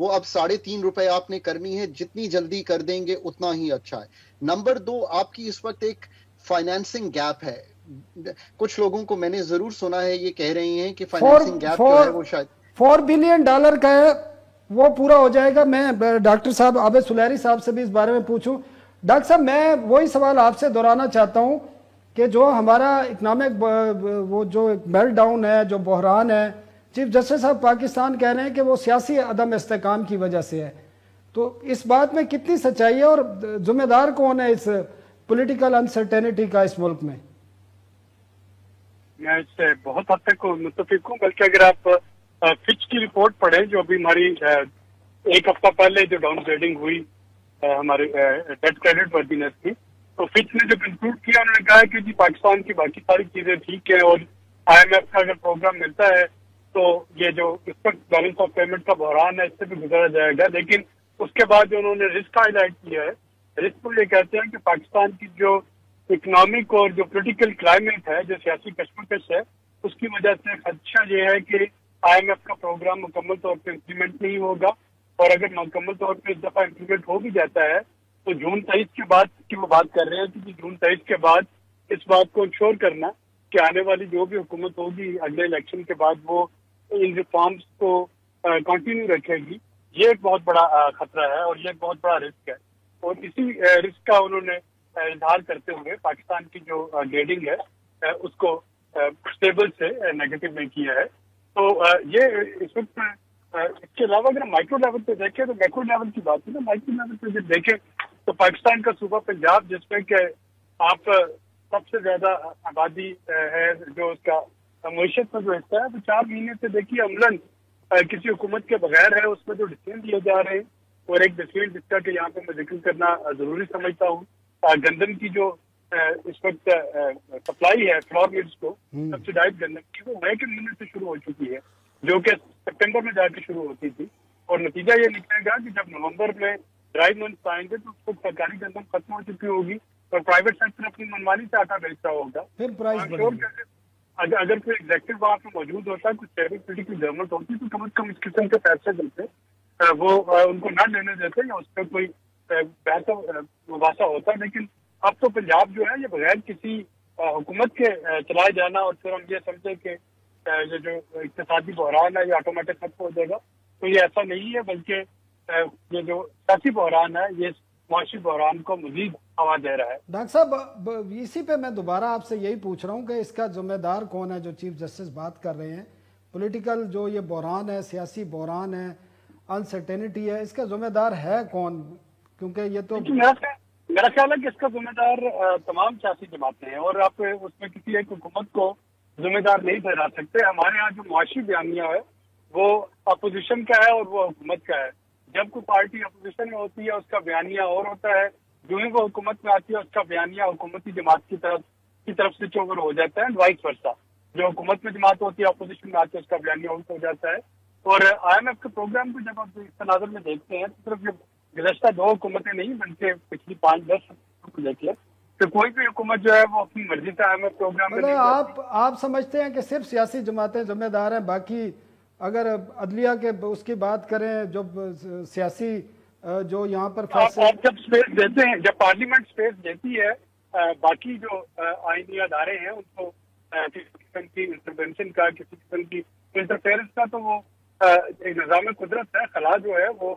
وہ اب 3.5 روپے آپ نے کرنی ہے، جتنی جلدی کر دیں گے اتنا ہی اچھا ہے۔ نمبر 2، آپ کی اس وقت ایک فائنینسنگ گیپ ہے۔ کچھ لوگوں کو میں نے ضرور سنا ہے یہ کہہ رہی ہیں کہ فائنینسنگ گیپ جو ہے وہ شاید $4 بلین کا ہے، وہ پورا ہو جائے گا۔ میں ڈاکٹر صاحب عابد سلیری صاحب سے بھی اس بارے میں پوچھوں۔ ڈاکٹر صاحب میں وہی سوال آپ سے دہرانا چاہتا ہوں کہ جو ہمارا اکنامک وہ جو میلٹ ڈاؤن ہے، جو بحران ہے، چیف جسٹس صاحب پاکستان کہہ رہے ہیں کہ وہ سیاسی عدم استحکام کی وجہ سے ہے، تو اس بات میں کتنی سچائی ہے اور ذمہ دار کون ہے اس پولیٹیکل انسرٹینٹی کا اس ملک میں؟ میں اس سے بہت حد تک متفق ہوں، بلکہ اگر آپ فچ کی رپورٹ پڑھیں جو ابھی ہماری ایک ہفتہ پہلے جو ڈاؤن گریڈنگ ہوئی ہمارے ڈیٹ کریڈٹ ورتھینس کی، تو فچ نے جو کنکلوڈ کیا انہوں نے کہا کہ جی پاکستان کی باقی ساری چیزیں ٹھیک ہیں، اور آئی ایم ایف کا اگر پروگرام ملتا ہے تو یہ جو اس وقت بیلنس آف پیمنٹ کا بحران ہے اس سے بھی گزارا جائے گا۔ لیکن اس کے بعد جو انہوں نے رسک ہائی لائٹ کیا ہے، رسک کو یہ کہتے ہیں کہ پاکستان کی جو اکنامک اور جو پولیٹیکل کلائمیٹ ہے، جو سیاسی کشمکش ہے، اس کی وجہ سے خدشہ یہ ہے کہ آئی ایم ایف کا پروگرام مکمل طور پہ امپلیمنٹ نہیں ہوگا، اور اگر مکمل طور پہ اس دفعہ امپلیمنٹ ہو بھی جاتا ہے تو جون 23 کے بعد کی وہ بات کر رہے ہیں کہ جون 23 کے بعد اس بات کو انشور کرنا کہ آنے والی جو بھی حکومت ہوگی اگلے الیکشن کے بعد وہ ان ریفارمز کو کنٹینیو رکھے گی، یہ ایک بہت بڑا خطرہ ہے اور یہ ایک بہت بڑا رسک ہے۔ اور اسی رسک کا انہوں نے اظہار کرتے ہوئے پاکستان کی جو گریڈنگ ہے اس کو اسٹیبل سے نیگیٹو میں کیا ہے۔ تو یہ اس وقت اس کے علاوہ اگر مائکرو لیول پہ دیکھیں تو میکرو لیول کی بات ہے نا، مائکرو لیول پہ جب دیکھیں تو پاکستان کا صوبہ پنجاب، جس میں کہ آپ سب سے زیادہ آبادی ہے، جو اس کا معیشت میں جو حصہ ہے وہ 4 مہینے سے دیکھیے عملاً کسی حکومت کے بغیر ہے، اس میں جو ڈسیزن دیے جا رہے ہیں، اور ایک ڈسیزن جس کا کہ یہاں پہ میں ذکر کرنا ضروری سمجھتا ہوں، گندم کی جو اس وقت سپلائی ہے فلور ملز کو، سبسیڈائز گندم کی، وہ مئی کے مہینے سے شروع ہو چکی ہے، جو کہ سپٹمبر میں جا کے شروع ہوتی تھی، اور نتیجہ یہ نکلے گا کہ جب نومبر میں ڈرائی منتھس آئیں گے تو اس وقت سرکاری گندم ختم ہو چکی ہوگی اور پرائیویٹ سیکٹر اپنی منمانی سے آٹا بیچتا ہوگا۔ پھر پرائز اگر کوئی ایگزیکٹو وہاں پہ موجود ہوتا، کچھ اسٹیبلٹی کی گورنمنٹ ہوتی تو کم از کم اس قسم کے فیصلے چلتے، وہ ان کو نہ لینے دیتے یا اس پہ کوئی بحث مباحثہ ہوتا۔ لیکن اب تو پنجاب جو ہے یہ بغیر کسی حکومت کے چلائے جانا، اور پھر ہم یہ سمجھے کہ یہ جو اقتصادی بحران ہے یہ آٹومیٹک ختم ہو جائے گا، تو یہ ایسا نہیں ہے، بلکہ یہ جو سیاسی بحران ہے یہ معاشی بحران کو مزید ہوا دے رہا ہے۔ ڈاکٹر صاحب اسی پہ میں دوبارہ آپ سے یہی پوچھ رہا ہوں کہ اس کا ذمہ دار کون ہے جو چیف جسٹس بات کر رہے ہیں، پولیٹیکل جو یہ بحران ہے، سیاسی بحران ہے، انسرٹینٹی ہے، اس کا ذمہ دار ہے کون؟ کیونکہ یہ تو میرا خیال ہے کہ اس کا ذمہ دار تمام سیاسی جماعتیں ہیں، اور آپ اس میں کسی ایک حکومت کو ذمہ دار نہیں ٹھہرا سکتے۔ ہمارے ہاں جو معاشی بیانیہ ہے وہ اپوزیشن کا ہے اور وہ حکومت کا ہے۔ جب کوئی پارٹی اپوزیشن میں ہوتی ہے اس کا بیانیہ اور ہوتا ہے، جو ہی وہ حکومت میں آتی ہے اس کا بیانیہ حکومتی جماعت کی طرف سے چوور ہو جاتا ہے، وائس ورسا۔ جو حکومت میں جماعت ہوتی ہے اپوزیشن میں آتی ہے اس کا بیانیہ الٹ ہو جاتا ہے۔ اور آئی ایم ایف کے پروگرام کو جب آپ اس تناظر میں دیکھتے ہیں تو صرف گزشتہ 2 حکومتیں نہیں بلکہ پچھلی 5-10 کو دیکھیے تو کوئی بھی حکومت جو ہے وہ اپنی مرضی سے آئی ایم ایف پروگرام میں آپ سمجھتے ہیں کہ صرف سیاسی جماعتیں ذمہ دار ہیں، باقی اگر عدلیہ کے اس کی بات کریں، جب سیاسی جو یہاں پر آپ جب سپیس دیتے ہیں، جب پارلیمنٹ سپیس دیتی ہے، باقی جو آئینی ادارے ہیں ان کو کسی قسم کی انٹرونشن کا، کسی قسم کی انٹرفیئرنس کا، تو وہ ایک نظام قدرت ہے، خلا جو ہے وہ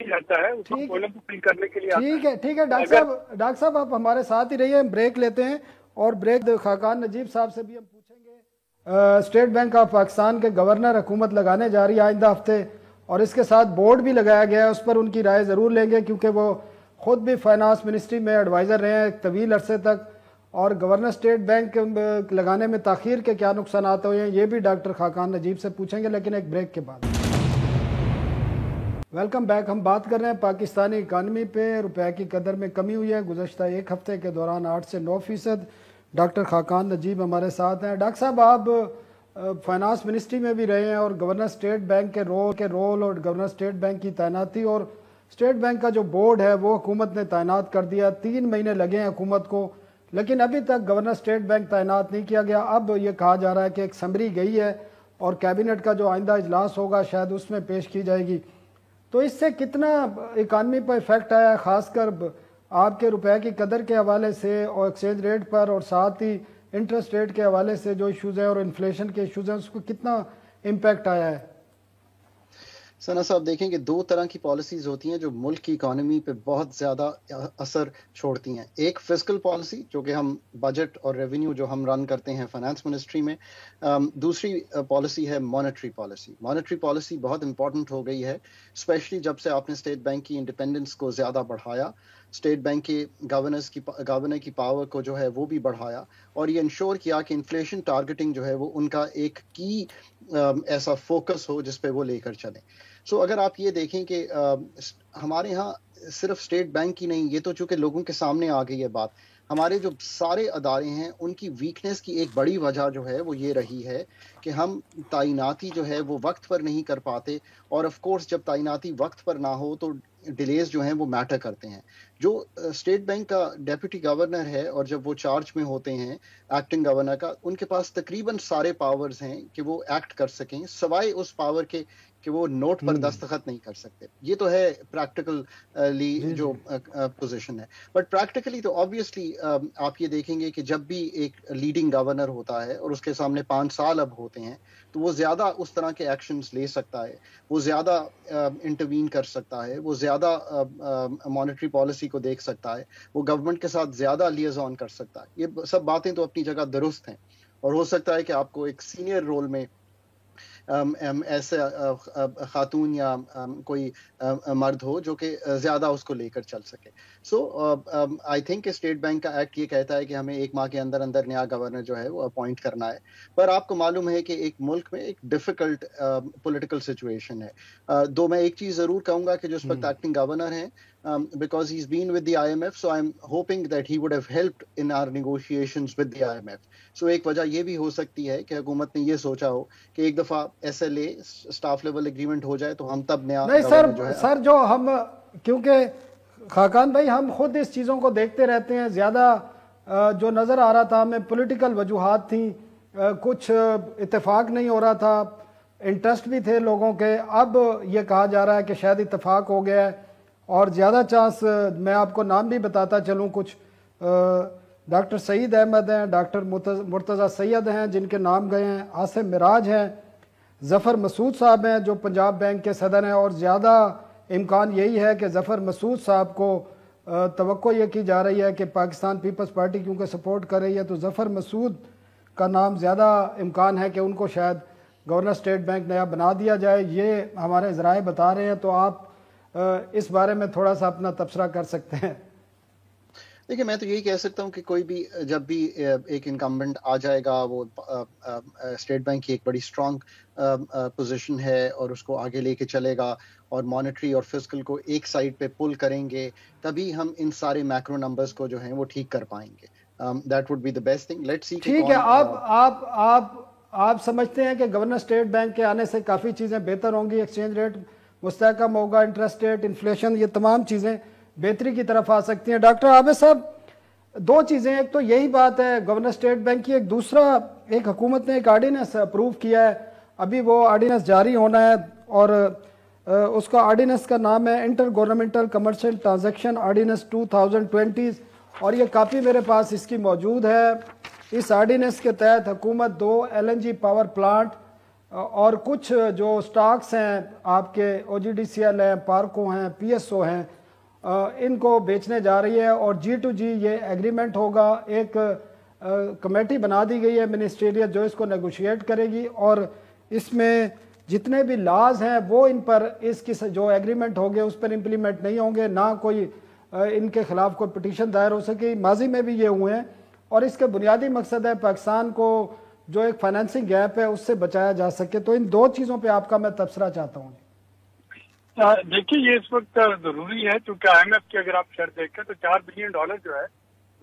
جاتا ہے اس کو کرنے کے لیے۔ ٹھیک ہے ڈاکٹر صاحب آپ ہمارے ساتھ ہی رہیے، ہم بریک لیتے ہیں، اور بریک خاقان نجیب صاحب سے بھی ہم پوچھیں گے۔ اسٹیٹ بینک آف پاکستان کے گورنر حکومت لگانے جا رہی ہے آئندہ ہفتے، اور اس کے ساتھ بورڈ بھی لگایا گیا ہے، اس پر ان کی رائے ضرور لیں گے کیونکہ وہ خود بھی فائنانس منسٹری میں ایڈوائزر رہے ہیں ایک طویل عرصے تک، اور گورنر اسٹیٹ بینک لگانے میں تاخیر کے کیا نقصانات ہوئے ہیں یہ بھی ڈاکٹر خاقان نجیب سے پوچھیں گے، لیکن ایک بریک کے بعد۔ Welcome back. ہم بات کر رہے ہیں پاکستانی اکانومی پہ، روپے کی قدر میں کمی ہوئی ہے گزشتہ ایک ہفتے کے دوران 8 سے 9%۔ ڈاکٹر خاقان نجیب ہمارے ساتھ ہیں۔ ڈاکٹر صاحب آپ فائنانس منسٹری میں بھی رہے ہیں، اور گورنر اسٹیٹ بینک کے رول اور گورنر اسٹیٹ بینک کی تعیناتی، اور اسٹیٹ بینک کا جو بورڈ ہے وہ حکومت نے تعینات کر دیا، 3 مہینے لگے ہیں حکومت کو، لیکن ابھی تک گورنر اسٹیٹ بینک تعینات نہیں کیا گیا۔ اب یہ کہا جا رہا ہے کہ ایک سمری گئی ہے اور کیبنٹ کا جو آئندہ اجلاس ہوگا شاید اس میں پیش کی جائے گی۔ تو اس سے کتنا اکانومی پر افیکٹ آیا، خاص کر آپ کے روپے کی قدر کے حوالے سے اور ایکسچینج ریٹ پر، اور ساتھ ہی انٹرسٹ ریٹ کے حوالے سے جو ایشوز ہیں اور انفلیشن کے ایشوز ہیں، اس کو کتنا امپیکٹ آیا ہے؟ ثنا صاحب دیکھیں کہ دو طرح کی پالیسیز ہوتی ہیں جو ملک کی اکانومی پہ بہت زیادہ اثر چھوڑتی ہیں. ایک فسکل پالیسی جو کہ ہم بجٹ اور ریونیو جو ہم رن کرتے ہیں فائنانس منسٹری میں. دوسری پالیسی ہے مانیٹری پالیسی. مانیٹری پالیسی بہت امپورٹنٹ ہو گئی ہے اسپیشلی جب سے آپ نے اسٹیٹ بینک کی انڈیپینڈنس کو زیادہ بڑھایا، اسٹیٹ بینک کے گورنر کی پاور کو جو ہے وہ بھی بڑھایا، اور یہ انشور کیا کہ انفلیشن ٹارگیٹنگ جو ہے وہ ان کا ایک کی ایسا فوکس ہو جس پہ وہ لے کر چلیں. سو اگر آپ یہ دیکھیں کہ ہمارے ہاں صرف اسٹیٹ بینک ہی نہیں، یہ تو چونکہ لوگوں کے سامنے آ گئی ہے بات، ہمارے جو سارے ادارے ہیں ان کی ویکنیس کی ایک بڑی وجہ جو ہے وہ یہ رہی ہے کہ ہم تعیناتی جو ہے وہ وقت پر نہیں کر پاتے، اور آف کورس جب تعیناتی وقت پر نہ ہو تو ڈیلیز جو ہیں وہ میٹر کرتے ہیں. جو اسٹیٹ بینک کا ڈیپٹی گورنر ہے اور جب وہ چارج میں ہوتے ہیں ایکٹنگ گورنر کا، ان کے پاس تقریباً سارے پاورز ہیں کہ وہ ایکٹ کر سکیں، سوائے اس پاور کے کہ وہ نوٹ پر دستخط نہیں کر سکتے. یہ تو ہے پریکٹیکلی جو پوزیشن ہے. بٹ پریکٹیکلی تو آبویسلی آپ یہ دیکھیں گے کہ جب بھی ایک لیڈنگ گورنر ہوتا ہے اور اس کے سامنے 5 سال اب ہوتے ہیں تو وہ زیادہ اس طرح کے ایکشنز لے سکتا ہے، وہ زیادہ انٹروین کر سکتا ہے، وہ زیادہ مانیٹری پالیسی کو دیکھ سکتا ہے، وہ گورنمنٹ کے ساتھ زیادہ لیزون کر سکتا ہے. یہ سب باتیں تو اپنی جگہ درست ہیں، اور ہو سکتا ہے کہ آپ کو ایک سینئر رول میں ایسے خاتون یا کوئی مرد ہو جو کہ زیادہ اس کو لے کر چل سکے. سو آئی تھنک اسٹیٹ بینک کا ایکٹ یہ کہتا ہے کہ ہمیں 1 ماہ کے اندر اندر نیا گورنر جو ہے وہ اپوائنٹ کرنا ہے. پر آپ کو معلوم ہے کہ ایک ملک میں ایک ڈیفیکلٹ پولیٹیکل سچویشن ہے. میں ایک چیز ضرور کہوں گا کہ جو اس وقت ایکٹنگ گورنر ہیں because he's been with the IMF, so I'm hoping that he would have helped in our negotiations with the IMF. So ایک وجہ یہ بھی ہو سکتی ہے کہ حکومت نے یہ سوچا ہو کہ ایک دفعہ SLA سٹاف لیول اگریمنٹ ہو جائے تو ہم تب نیا نہیں سر جو ہم، کیونکہ خاقان بھائی ہم خود اس چیزوں کو دیکھتے رہتے ہیں، زیادہ جو نظر آ رہا تھا ہمیں پولیٹیکل وجوہات تھیں، کچھ اتفاق نہیں ہو رہا تھا، انٹرسٹ بھی تھے لوگوں کے. اب یہ کہا جا رہا ہے کہ شاید اتفاق ہو گیا ہے، اور زیادہ چانس میں آپ کو نام بھی بتاتا چلوں، کچھ ڈاکٹر سعید احمد ہیں، ڈاکٹر مرتضیٰ سید ہیں جن کے نام گئے ہیں، عاصم معراج ہیں، ظفر مسعود صاحب ہیں جو پنجاب بینک کے صدر ہیں، اور زیادہ امکان یہی ہے کہ ظفر مسعود صاحب کو توقع یہ کی جا رہی ہے کہ پاکستان پیپلز پارٹی کیونکہ سپورٹ کر رہی ہے تو ظفر مسعود کا نام زیادہ امکان ہے کہ ان کو شاید گورنر اسٹیٹ بینک نیا بنا دیا جائے. یہ ہمارے ذرائع بتا رہے ہیں، تو آپ اس بارے میں تھوڑا سا اپنا تبصرہ کر سکتے ہیں. دیکھیں میں تو یہی کہہ سکتا ہوں کہ کوئی بھی جب بھی ایک انکمبنٹ آ جائے گا، وہ اسٹیٹ بینک کی ایک بڑی اسٹرانگ پوزیشن ہے اور اس کو آگے لے کے چلے گا، اور مانیٹری اور فسکل کو ایک سائڈ پہ پل کریں گے، تبھی ہم ان سارے میکرو نمبرز کو جو ہیں وہ ٹھیک کر پائیں گے. That would be the best thing. Let's see. ٹھیک ہے، آپ سمجھتے ہیں کہ گورنر اسٹیٹ بینک کے آنے سے کافی چیزیں بہتر ہوں گی، ایکسچینج ریٹ مستحکم ہوگا، انٹرسٹ ریٹ، انفلیشن، یہ تمام چیزیں بہتری کی طرف آ سکتی ہیں. ڈاکٹر عابد صاحب، 2 چیزیں، ایک تو یہی بات ہے گورنر اسٹیٹ بینک کی، ایک دوسرا ایک حکومت نے ایک آرڈیننس اپروو کیا ہے، ابھی وہ آرڈیننس جاری ہونا ہے، اور اس کا آرڈیننس کا نام ہے intergovernmental commercial transaction ordinance 2020، اور یہ کاپی میرے پاس اس کی موجود ہے. اس آرڈیننس کے تحت حکومت 2 LNG پاور پلانٹ اور کچھ جو سٹاکس ہیں آپ کے OGDCL ہیں، پارکو ہیں، PSO ہیں، ان کو بیچنے جا رہی ہے، اور G2G یہ ایگریمنٹ ہوگا. ایک کمیٹی بنا دی گئی ہے منسٹریل جو اس کو نیگوشیٹ کرے گی، اور اس میں جتنے بھی لاز ہیں وہ ان پر اس کی جو ایگریمنٹ ہوگے اس پر امپلیمنٹ نہیں ہوں گے، نہ کوئی ان کے خلاف کوئی پٹیشن دائر ہو سکے. ماضی میں بھی یہ ہوئے ہیں، اور اس کا بنیادی مقصد ہے پاکستان کو جو ایک فائنینسنگ گیپ ہے اس سے بچایا جا سکے. تو ان 2 چیزوں پہ آپ کا میں تبصرہ چاہتا ہوں. دیکھیے یہ اس وقت ضروری ہے کیونکہ IMF کی اگر آپ شرط دیکھیں تو $4 بلین جو ہے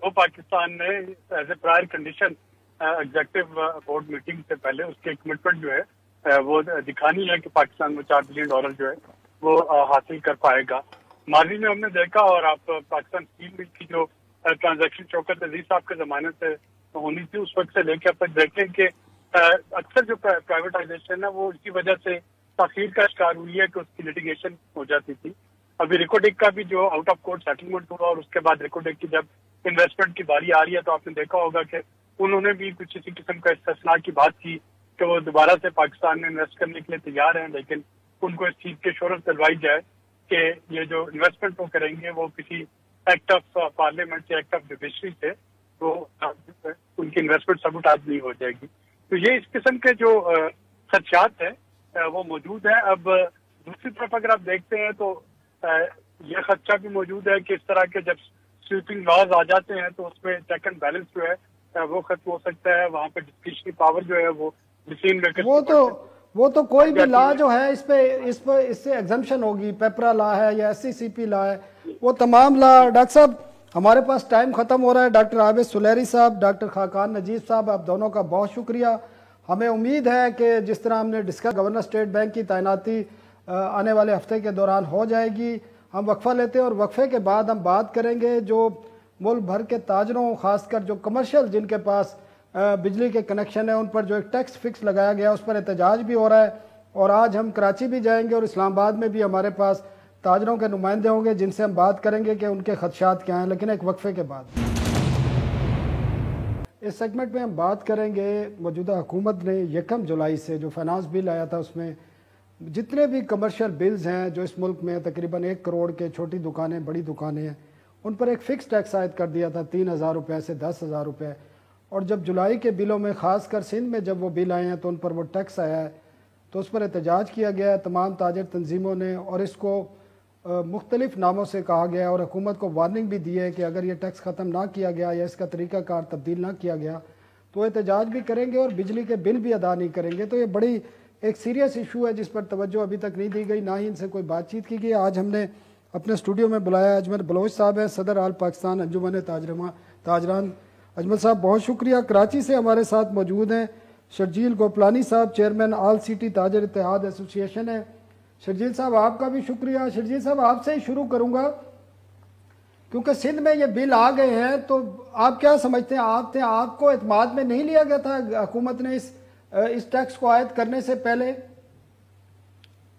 وہ پاکستان نے as a prior condition executive board meeting سے پہلے اس کی کمٹمنٹ جو ہے وہ دکھانی ہے کہ پاکستان میں $4 بلین جو ہے وہ حاصل کر پائے گا. ماضی میں ہم نے دیکھا، اور آپ پاکستان اسٹیل مل کی جو ٹرانزیکشن شوکت عزیز صاحب کے زمانے سے ہونی تھی، اس وقت سے لے کے اب تک دیکھیں کہ اکثر جو پرائیویٹائزیشن ہے وہ اسی وجہ سے تاخیر کا شکار ہوئی ہے کہ اس کی لٹیگیشن ہو جاتی تھی. ابھی ریکوڈک کا بھی جو آؤٹ آف کورٹ سیٹلمنٹ ہوا اور اس کے بعد ریکوڈک کی جب انویسٹمنٹ کی باری آ رہی ہے تو آپ نے دیکھا ہوگا کہ انہوں نے بھی کچھ اسی قسم کا استثناء کی بات کی کہ وہ دوبارہ سے پاکستان میں انویسٹ کرنے کے لیے تیار ہیں، لیکن ان کو اس چیز کی شہرت دلوائی جائے کہ یہ جو انویسٹمنٹ وہ کریں گے وہ کسی ایکٹ آف پارلیمنٹ سے، ایکٹ آف جوڈیشری سے وہ ان کی انویسٹمنٹ سبوٹاج نہیں ہو جائے گی. تو یہ اس قسم کے جو خدشات ہیں وہ موجود ہیں. اب دوسری طرف اگر آپ دیکھتے ہیں تو یہ خدشہ بھی موجود ہے کہ اس طرح کے جب سویپنگ لاز آ جاتے ہیں تو اس میں چیک اینڈ بیلنس جو ہے وہ ختم ہو سکتا ہے. وہاں پہ ڈسکریشنری پاور جو ہے وہ ڈسیزن میکر وہ تو کوئی بھی لا جو ہے اس سے ایگزمپشن ہوگی. پیپرا لا ہے یا ایس سی سی پی لا ہے، وہ تمام لا. ڈاکٹر صاحب ہمارے پاس ٹائم ختم ہو رہا ہے. ڈاکٹر عابد سلیری صاحب، ڈاکٹر خاقان نجیب صاحب، آپ دونوں کا بہت شکریہ. ہمیں امید ہے کہ جس طرح ہم نے ڈسکس گورنر اسٹیٹ بینک کی تعیناتی آنے والے ہفتے کے دوران ہو جائے گی. ہم وقفہ لیتے ہیں اور وقفے کے بعد ہم بات کریں گے جو ملک بھر کے تاجروں، خاص کر جو کمرشل جن کے پاس بجلی کے کنیکشن ہیں، ان پر جو ایک ٹیکس فکس لگایا گیا اس پر احتجاج بھی ہو رہا ہے. اور آج ہم کراچی بھی جائیں گے اور اسلام آباد میں بھی ہمارے پاس تاجروں کے نمائندے ہوں گے جن سے ہم بات کریں گے کہ ان کے خدشات کیا ہیں، لیکن ایک وقفے کے بعد. اس سیگمنٹ میں ہم بات کریں گے موجودہ حکومت نے 1 جولائی سے جو فائنانس بل آیا تھا اس میں جتنے بھی کمرشل بلز ہیں جو اس ملک میں تقریباً 1 کروڑ کے چھوٹی دکانیں، بڑی دکانیں ہیں، ان پر ایک فکس ٹیکس عائد کر دیا تھا 3,000 روپے سے 10,000 روپے. اور جب جولائی کے بلوں میں، خاص کر سندھ میں جب وہ بل آئے ہیں تو ان پر وہ ٹیکس آیا ہے تو اس پر احتجاج کیا گیا ہے تمام تاجر تنظیموں نے، اور اس کو مختلف ناموں سے کہا گیا ہے اور حکومت کو وارننگ بھی دی ہے کہ اگر یہ ٹیکس ختم نہ کیا گیا یا اس کا طریقہ کار تبدیل نہ کیا گیا تو احتجاج بھی کریں گے اور بجلی کے بل بھی ادا نہیں کریں گے. تو یہ بڑی ایک سیریس ایشو ہے جس پر توجہ ابھی تک نہیں دی گئی، نہ ہی ان سے کوئی بات چیت کی گئی. آج ہم نے اپنے اسٹوڈیو میں بلایا اجمل بلوچ صاحب ہیں، صدر آل پاکستان انجمن تاجران. اجمل صاحب بہت شکریہ. کراچی سے ہمارے ساتھ موجود ہیں شرجیل گوپلانی صاحب، چیئرمین آل سٹی تاجر اتحاد ایسوسی ایشن ہے. شرجیل صاحب آپ کا بھی شکریہ. شرجیل صاحب آپ سے ہی شروع کروں گا کیونکہ سندھ میں یہ بل آ گئے ہیں تو آپ کیا سمجھتے ہیں؟ آپ کو اعتماد میں نہیں لیا گیا تھا حکومت نے اس ٹیکس کو عائد کرنے سے پہلے؟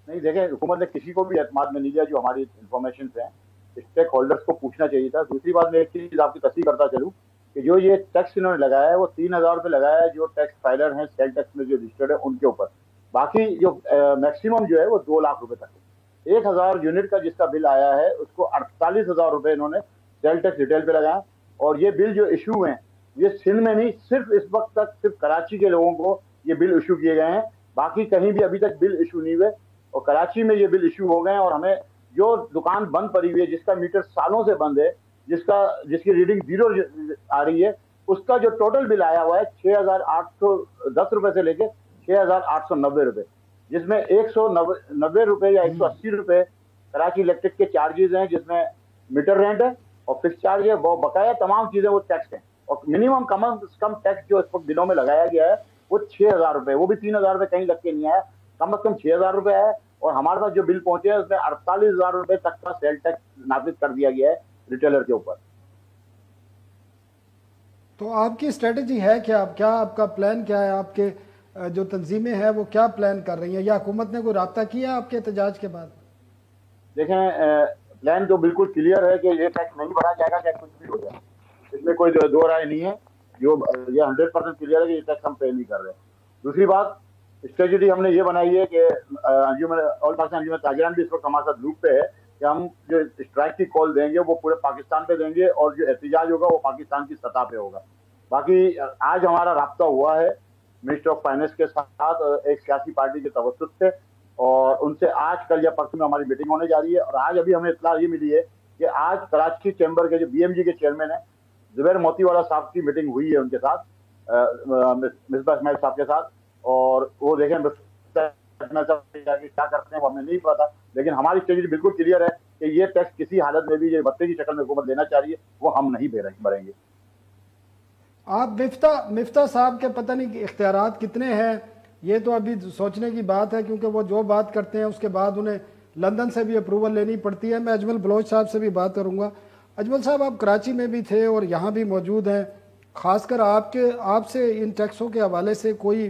نہیں، دیکھیں حکومت نے کسی کو بھی اعتماد میں نہیں لیا. جو ہماری انفارمیشن ہیں اسٹیک ہولڈرز کو پوچھنا چاہیے تھا. دوسری بات میں ایک چیز آپ کی تصحیح کرتا چلوں کہ جو یہ ٹیکس انہوں نے لگایا ہے وہ 3,000 روپے لگایا ہے جو ٹیکس فائلر ہیں سیل ٹیکس میں جو رجسٹرڈ ہے ان کے اوپر. باقی جو میکسیمم جو ہے وہ 2 لاکھ روپے تک ہے. 1,000 یونٹ کا جس کا بل آیا ہے اس کو 48,000 روپے انہوں نے سیل ٹیکس ریٹیل پہ لگایا. اور یہ بل جو ایشو ہیں یہ سندھ میں نہیں، صرف اس وقت تک صرف کراچی کے لوگوں کو یہ بل ایشو کیے گئے ہیں. باقی کہیں بھی ابھی تک بل ایشو نہیں ہوئے اور کراچی میں یہ بل ایشو ہو گئے ہیں. اور ہمیں جو دکان بند پڑی ہوئی ہے، جس کا میٹر سالوں سے بند ہے، جس کی ریڈنگ 0 آ رہی ہے، اس کا جو ٹوٹل بل آیا ہوا ہے 6,810 روپے سے لے کے 6,890 روپے، جس میں 190 روپے یا 180 روپے کراچی الیکٹرک کے چارجز ہیں، جس میں میٹر رینٹ ہے اور فکس چارج ہے. وہ بقایا تمام چیزیں وہ ٹیکس ہیں. اور منیمم کم از کم ٹیکس جو اس وقت بلوں میں لگایا گیا ہے وہ 6,000 روپے، وہ بھی 3,000 روپے کہیں لگ کے نہیں آیا، کم از کم 6,000 روپے ہے. اور ہمارے پاس جو بل پہنچے ہیں اس میں 48,000 روپے تک کا سیل ٹیکس نافذ کر دیا گیا ہے ریٹیلر کے اوپر. تو آپ کی اسٹریٹجی ہے کیا آپ کا پلان کیا ہے؟ آپ کے جو تنظیمیں ہیں وہ کیا پلان کر رہی ہیں یا حکومت نے کوئی رابطہ کیا آپ کے احتجاج کے بعد؟ دیکھیں پلان تو بالکل کلیئر ہے کہ یہ ٹیکس نہیں بڑھا جائے گا، چاہے کچھ بھی ہو جائے. اس میں کوئی دو رائے نہیں ہے. جو یہ 100% کلیئر ہے کہ یہ ٹیکس ہم پے نہیں کر رہے. دوسری بات اسٹریٹجی ہم نے یہ بنائی ہے کہ آل پاکستان انجمن تاجران بھی اس وقت ہمارے ساتھ لوپ پہ ہے کہ ہم جو اسٹرائک کی کال دیں گے وہ پورے پاکستان پہ دیں گے اور جو احتجاج ہوگا وہ پاکستان کی سطح پہ ہوگا. باقی آج ہمارا رابطہ ہوا ہے منسٹر آف فائنانس کے ساتھ ایک سیاسی پارٹی کے توسط سے، اور ان سے آج کل یا پرسوں میں ہماری میٹنگ ہونے جا رہی ہے. اور آج ابھی ہمیں اطلاع یہ ملی ہے کہ آج کراچی چیمبر کے جو BMG کے چیئرمین ہیں زبیر موتی والا صاحب کی میٹنگ ہوئی ہے ان کے ساتھ، مصباح اسماعیل صاحب کے ساتھ. اور وہ دیکھیں کیا کرتے ہیں وہ ہمیں نہیں پتا، لیکن ہماری اسٹریٹجی بالکل کلیئر ہے کہ یہ ٹیکس کسی حالت میں بھی جو بھتے کی شکل میں حکومت لینا چاہ رہی ہے وہ ہم نہیں بھریں گے. آپ مفتاح صاحب کے پتہ نہیں اختیارات کتنے ہیں، یہ تو ابھی سوچنے کی بات ہے کیونکہ وہ جو بات کرتے ہیں اس کے بعد انہیں لندن سے بھی اپروول لینی پڑتی ہے. میں اجمل بلوچ صاحب سے بھی بات کروں گا. اجمل صاحب آپ کراچی میں بھی تھے اور یہاں بھی موجود ہیں، خاص کر آپ سے ان ٹیکسوں کے حوالے سے کوئی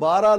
12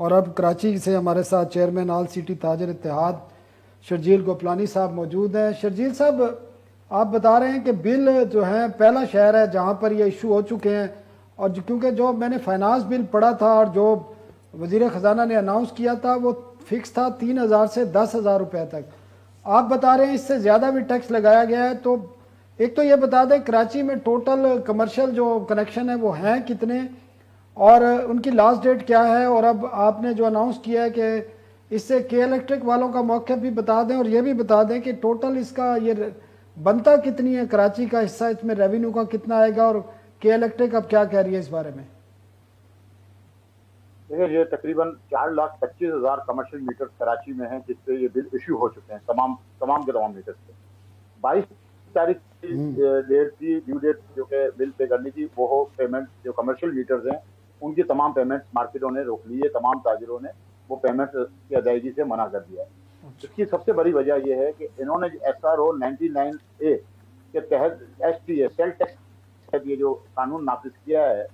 اور اب کراچی سے ہمارے ساتھ چیئرمین آل سٹی تاجر اتحاد شرجیل گوپلانی صاحب موجود ہیں. شرجیل صاحب، آپ بتا رہے ہیں کہ بل جو ہے پہلا شہر ہے جہاں پر یہ ایشو ہو چکے ہیں، اور کیونکہ جو میں نے فائنانس بل پڑھا تھا اور جو وزیر خزانہ نے اناؤنس کیا تھا وہ فکس تھا 3,000 سے 10,000 روپے تک. آپ بتا رہے ہیں اس سے زیادہ بھی ٹیکس لگایا گیا ہے. تو ایک تو یہ بتا دیں کراچی میں ٹوٹل کمرشل جو کنیکشن ہے وہ ہیں کتنے، اور ان کی لاسٹ ڈیٹ کیا ہے، اور اب آپ نے جو اناؤنس کیا ہے کہ اس سے کے الیکٹرک والوں کا موقف بھی بتا دیں، اور یہ بھی بتا دیں کہ ٹوٹل اس کا یہ بنتا کتنی ہے، کراچی کا حصہ اس میں ریونیو کا کتنا آئے گا، اور کے الیکٹرک اب کیا کہہ رہی ہے اس بارے میں؟ دیکھیں یہ تقریباً 4,25,000 کمرشل میٹر کراچی میں ہیں جس پہ یہ بل ایشو ہو چکے ہیں، تمام کے تمام میٹر سے. 22 تاریخ کی ڈیٹ تھی، ڈیو ڈیٹ جو کہ بل پے کرنی تھی. وہ پیمنٹ جو کمرشل میٹرز ہیں ان کی تمام پیمنٹ مارکیٹوں نے روک لی ہے، تمام تاجروں نے وہ پیمنٹ کی ادائیگی سے منع کر دیا ہے. اس کی سب سے بڑی وجہ یہ ہے کہ انہوں نے SRO 99A کے تحت STA سیل ٹیکس یہ جو قانون نافذ کیا ہے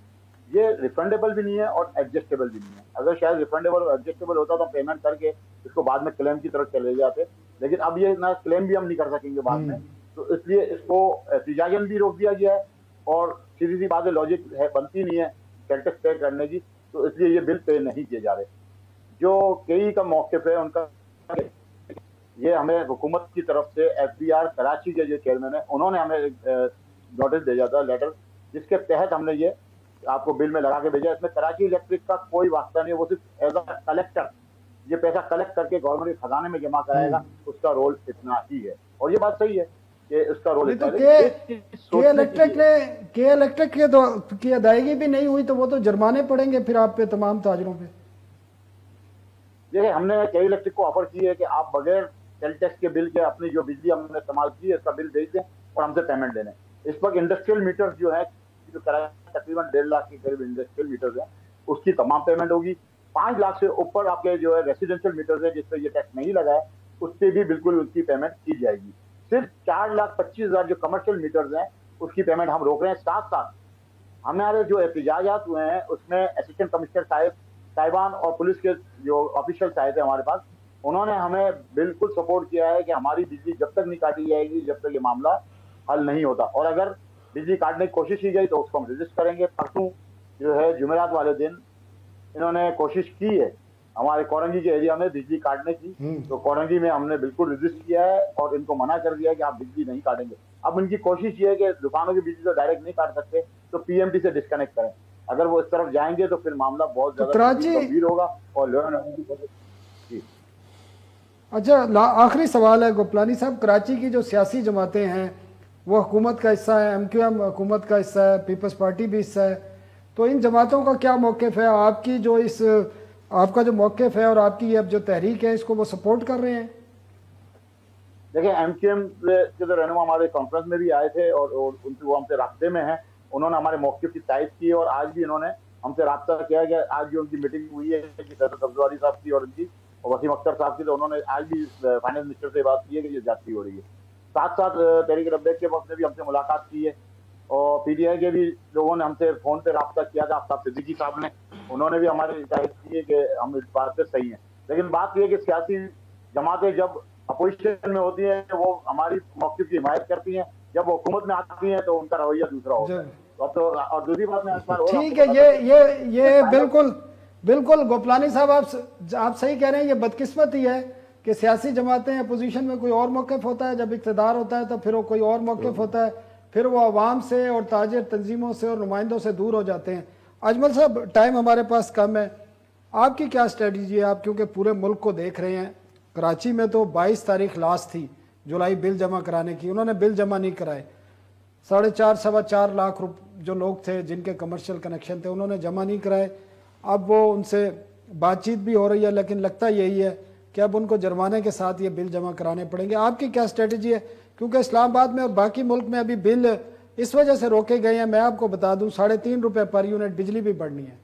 یہ ریفنڈیبل بھی نہیں ہے اور ایڈجسٹیبل بھی نہیں ہے. اگر شاید ریفنڈیبل اور ایڈجسٹیبل ہوتا تو پیمنٹ کر کے اس کو بعد میں کلیم کی طرف چلے جاتے، لیکن اب یہ نہ کلیم بھی ہم نہیں کر سکیں گے بعد میں، تو اس لیے اس کو احتجاجاً بھی روک دیا گیا ہے. اور سیدھی سی بات ہے، لاجک ہے بنتی نہیں ہے سیل ٹیکس پے کرنے کی، تو اس لیے یہ بل پے نہیں کیے جا رہے. جو کئی کا موقف ہے ان کا یہ ہمیں حکومت کی طرف سے FBR کراچی کے جو چیئرمین ہیں انہوں نے ہمیں نوٹس بھیجا تھا، لیٹر، جس کے تحت ہم نے یہ آپ کو بل میں لگا کے بھیجا. اس میں کراچی الیکٹرک کا کوئی واسطہ نہیں ہے، وہ صرف ایز اے کلیکٹر یہ پیسہ کلیکٹ کر کے گورنمنٹ کے خزانے میں جمع کرائے گا، اس کا رول اتنا ہی ہے. اور یہ بات صحیح ہے کہ اس کا رول اتنا ہے. کے الیکٹرک کی ادائیگی بھی نہیں ہوئی تو وہ تو جرمانے پڑیں گے پھر آپ پہ، تمام تاجروں پہ. دیکھیں ہم نے کے الیکٹرک کو آفر کی ہے کہ آپ بغیر سیل ٹیکس کے بل کے اپنی جو بجلی ہم نے استعمال کی ہے اس کا بل بھیج دیں اور ہم سے پیمنٹ لے لیں. اس وقت انڈسٹریل میٹر جو ہے جو تقریباً 1.5 لاکھ کے قریب انڈسٹریل میٹرز ہیں اس کی تمام پیمنٹ ہوگی. 5 لاکھ سے اوپر آپ کے جو ہے ریسیڈینشیل میٹرز ہیں جس پہ یہ ٹیکس نہیں لگا ہے اس پہ بھی بالکل اس کی پیمنٹ کی جائے گی. صرف 4,25,000 جو کمرشل میٹرز ہیں اس کی پیمنٹ ہم روک رہے ہیں. ساتھ ساتھ ہمارے جو احتجاجات ہوئے ہیں اس میں اسسٹنٹ کمشنر صاحبان اور پولیس کے جو آفیشلس آئے تھے ہمارے پاس، انہوں نے ہمیں بالکل سپورٹ کیا ہے کہ ہماری بجلی جب تک نہیں کاٹی جائے گی جب تک یہ معاملہ حل نہیں ہوتا، اور اگر بجلی کاٹنے کی کوشش کی گئی تو اس کو ہم رجسٹ کریں گے. پرسوں جو ہے جمعرات والے دن انہوں نے کوشش کی ہے ہمارے کورنگی کے ایریا میں بجلی کاٹنے کی، تو کورنگی میں ہم نے بالکل رجسٹ کیا ہے اور ان کو منع کر دیا ہے کہ آپ بجلی نہیں کاٹیں گے. اب ان کی کوشش یہ ہے کہ دکانوں کی بجلی تو ڈائریکٹ نہیں کاٹ سکتے تو PMT سے ڈسکنیکٹ کریں. اگر وہ اس طرف جائیں گے تو پھر معاملہ بہت زیادہ گمبھیر ہوگا. اور جی اچھا، آخری سوال ہے گوپلانی صاحب، کراچی کی جو سیاسی جماعتیں ہیں وہ حکومت کا حصہ ہے، MQM حکومت کا حصہ ہے، پیپلز پارٹی بھی حصہ ہے، تو ان جماعتوں کا کیا موقف ہے؟ آپ کی جو آپ کا جو موقف ہے اور آپ کی اب جو تحریک ہے اس کو وہ سپورٹ کر رہے ہیں؟ دیکھیں MQM کے جو رہنما ہمارے کانفرنس میں بھی آئے تھے اور ان سے وہ ہم سے رابطے میں ہیں، انہوں نے ہمارے موقف کی تائید کی اور آج بھی انہوں نے ہم سے رابطہ کیا کہ آج بھی ان کی میٹنگ ہوئی ہے کہ فیصل قبضواری صاحب کی اور ان کی اور وسیم اختر صاحب کی، تو انہوں نے آج بھی فائنانس منسٹر سے بات کی ہے کہ یہ زیادتی ہو رہی ہے. ساتھ ساتھ تحریک لبیک کے وقت نے بھی ہم سے ملاقات کی ہے اور PTI کے بھی لوگوں نے ہم سے فون پہ رابطہ کیا تھا، آفتاب صدیقی صاحب نے، انہوں نے بھی ہماری تائید کی ہے کہ ہم اس بات سے صحیح ہیں. لیکن بات یہ ہے کہ سیاسی جماعتیں جب اپوزیشن میں ہوتی ہیں وہ ہماری موقف کی حمایت کرتی ہیں، جب وہ حکومت میں آتی ہیں تو ان کا رویہ دوسرا ہوتا ہے. اور دوسری بات میں ٹھیک ہے، یہ بالکل گوپلانی صاحب آپ صحیح کہہ رہے ہیں. یہ بدقسمتی ہے کہ سیاسی جماعتیں اپوزیشن میں کوئی اور موقف ہوتا ہے، جب اقتدار ہوتا ہے تو پھر وہ کوئی اور موقف ہوتا ہے، پھر وہ عوام سے اور تاجر تنظیموں سے اور نمائندوں سے دور ہو جاتے ہیں. اجمل صاحب ٹائم ہمارے پاس کم ہے، آپ کی کیا اسٹریٹجی ہے؟ آپ کیونکہ پورے ملک کو دیکھ رہے ہیں، کراچی میں تو 22 تاریخ لاسٹ تھی جولائی بل جمع کرانے کی، انہوں نے بل جمع نہیں کرائے. 4.5 سوا 4 لاکھ جو لوگ تھے جن کے کمرشل کنیکشن تھے انہوں نے جمع نہیں کرائے. اب وہ ان سے بات چیت بھی ہو رہی ہے لیکن لگتا یہی ہے کہ اب ان کو جرمانے کے ساتھ یہ بل جمع کرانے پڑیں گے. آپ کی کیا اسٹریٹجی ہے؟ کیونکہ اسلام آباد میں اور باقی ملک میں ابھی بل اس وجہ سے روکے گئے ہیں، میں آپ کو بتا دوں 3.5 روپے پر یونٹ بجلی بھی بڑھنی ہے.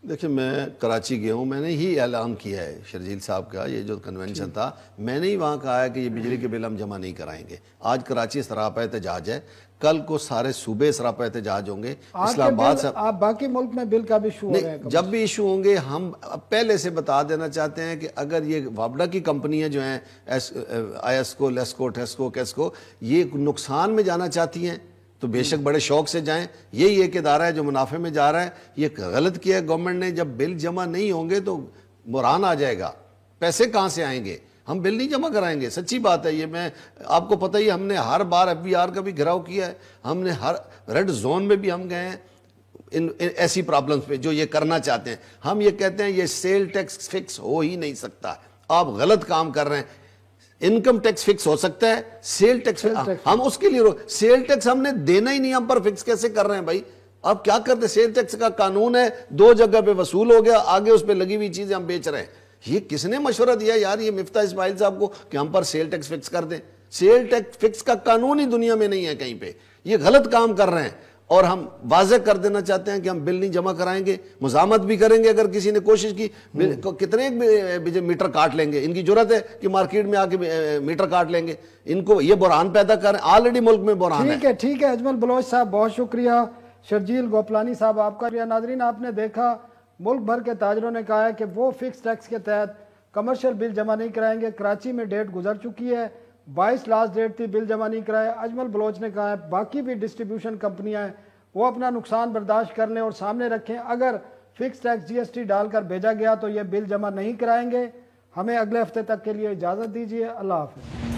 دیکھیں میں کراچی گیا ہوں, میں نے ہی اعلان کیا ہے شرجیل صاحب کا, یہ جو کنونشن تھا میں نے ہی وہاں کہا ہے کہ یہ بجلی کے بل ہم جمع نہیں کرائیں گے. آج کراچی سراپا احتجاج ہے, کل کو سارے صوبے سراپا احتجاج ہوں گے. اسلام آباد سے آپ باقی ملک میں بل کا بھی ایشو ہو رہا ہے, جب بھی ایشو ہوں گے ہم پہلے سے بتا دینا چاہتے ہیں کہ اگر یہ وابڈا کی کمپنیاں جو ہیں آئیسکو, لیسکو, ٹیسکو, کیسکو, یہ نقصان میں جانا چاہتی ہیں تو بے شک بڑے شوق سے جائیں. یہی ایک ادارہ ہے جو منافع میں جا رہا ہے. یہ غلط کیا ہے گورنمنٹ نے, جب بل جمع نہیں ہوں گے تو بحران آ جائے گا. پیسے کہاں سے آئیں گے؟ ہم بل نہیں جمع کرائیں گے, سچی بات ہے یہ. میں آپ کو پتہ ہی ہم نے ہر بار ایف بی آر کا بھی گھراؤ کیا ہے, ہم نے ہر ریڈ زون میں بھی ہم گئے ہیں ان ایسی پرابلمز پہ جو یہ کرنا چاہتے ہیں. ہم یہ کہتے ہیں یہ سیل ٹیکس فکس ہو ہی نہیں سکتا, آپ غلط کام کر رہے ہیں. انکم ٹیکس فکس ہو سکتا ہے, سیل ٹیکس ہم اس کے لیے سیل ٹیکس ہم نے دینا ہی نہیں, ہم پر فکس کیسے کر رہے ہیں بھائی؟ آپ کیا کرتے ہیں؟ سیل ٹیکس کا قانون ہے, 2 جگہ پہ وصول ہو گیا, آگے اس پہ لگی ہوئی چیزیں ہم بیچ رہے ہیں. یہ کس نے مشورہ دیا یار یہ مفتاح اسماعیل صاحب کو کہ ہم پر سیل ٹیکس فکس کر دیں؟ سیل ٹیکس فکس کا قانون ہی دنیا میں نہیں ہے کہیں پہ. یہ غلط کام کر رہے ہیں اور ہم واضح کر دینا چاہتے ہیں کہ ہم بل نہیں جمع کرائیں گے. مزاحمت بھی کریں گے اگر کسی نے کوشش کی. کتنے میٹر کاٹ لیں گے؟ ان کی ضرورت ہے کہ مارکیٹ میں آ کے میٹر کاٹ لیں گے. ان کو یہ بحران پیدا کر رہے ہیں, آلریڈی ملک میں بحران ہے. ٹھیک ہے اجمل بلوچ صاحب, بہت شکریہ. شرجیل گوپلانی صاحب آپ کا. ناظرین آپ نے دیکھا ملک بھر کے تاجروں نے کہا ہے کہ وہ فکس ٹیکس کے تحت کمرشل بل جمع نہیں کرائیں گے. کراچی میں ڈیٹ گزر چکی ہے, 22 لاسٹ ڈیٹ تھی, بل جمع نہیں کرائے. اجمل بلوچ نے کہا ہے باقی بھی ڈسٹریبیوشن کمپنیاں ہیں وہ اپنا نقصان برداشت کر لیں اور سامنے رکھیں, اگر fix tax G S T ڈال کر بھیجا گیا تو یہ بل جمع نہیں کرائیں گے. ہمیں اگلے ہفتے تک کے لیے اجازت دیجیے. اللہ حافظ.